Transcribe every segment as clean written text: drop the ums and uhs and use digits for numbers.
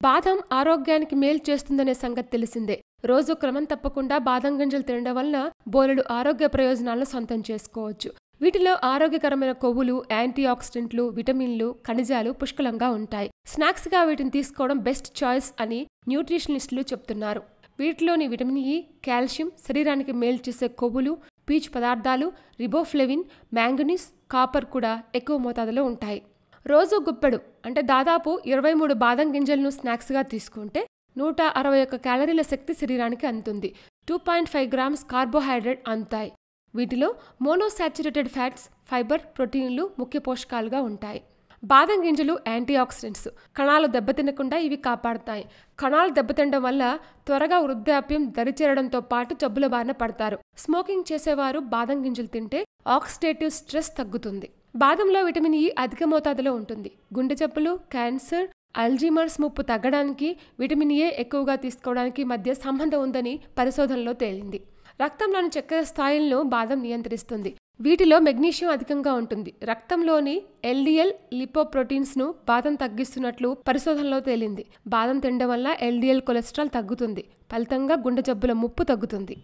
బాదం ఆరోగ్యానికి మేలు చేస్తుందనే సంగతి తెలిసిందే. రోజు క్రమం తప్పకుండా బాదం గింజలు తినడం వలన బోలెడు ఆరోగ్య ప్రయోజనాలను సొంతం చేసుకోవచ్చు. వీటిలో ఆరోగ్యకరమైన కొవ్వులు, యాంటీ ఆక్సిడెంట్లు, విటమిన్లు, ఖనిజాలు పుష్కలంగా ఉంటాయి. స్నాక్స్గా వీటిని తీసుకోవడం బెస్ట్ చాయిస్ అని న్యూట్రిషనిస్టులు చెప్తున్నారు. వీటిలోని విటమిన్ ఇ, కాల్షియం, శరీరానికి మేలు చేసే కొవ్వులు, పీచు పదార్థాలు, రిబోఫ్లెవిన్, మ్యాంగనీస్, కాపర్ కూడా ఎక్కువ మోతాదులో ఉంటాయి. రోజు గుప్పెడు అంటే దాదాపు 23 బాదం గింజలను స్నాక్స్గా తీసుకుంటే 161 క్యాలరీల శక్తి శరీరానికి అందుతుంది. 2.5 గ్రామ్స్ కార్బోహైడ్రేట్ అందుతాయి. వీటిలో మోనోసాచురేటెడ్ ఫ్యాట్స్, ఫైబర్, ప్రోటీన్లు ముఖ్య పోషకాలుగా ఉంటాయి. బాదం గింజలు యాంటీ ఆక్సిడెంట్స్. కణాలు దెబ్బతినకుండా ఇవి కాపాడుతాయి. కణాలు దెబ్బతినడం వల్ల త్వరగా వృద్ధాప్యం దరిచేరడంతో పాటు జబ్బుల బారిన పడతారు. స్మోకింగ్ చేసేవారు బాదం గింజలు తింటే ఆక్సిడేటివ్ స్ట్రెస్ తగ్గుతుంది. బాదంలో విటమిన్ ఇ అధిక మోతాదులో ఉంటుంది. గుండె జబ్బులు, క్యాన్సర్, అల్జీమర్స్ ముప్పు తగ్గడానికి విటమిన్ ఏ ఎక్కువగా తీసుకోవడానికి మధ్య సంబంధం ఉందని పరిశోధనలో తేలింది. రక్తంలోని చక్కెర స్థాయిలను బాదం నియంత్రిస్తుంది. వీటిలో మెగ్నీషియం అధికంగా ఉంటుంది. రక్తంలోని ఎల్డిఎల్ లిపోప్రోటీన్స్ను బాదం తగ్గిస్తున్నట్లు పరిశోధనలో తేలింది. బాదం తినడం వల్ల ఎల్డిఎల్ కొలెస్ట్రాల్ తగ్గుతుంది. ఫలితంగా గుండె జబ్బుల ముప్పు తగ్గుతుంది.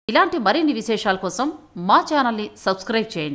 ఇలాంటి మరిన్ని విశేషాల కోసం మా ఛానల్ని సబ్స్క్రైబ్ చేయండి.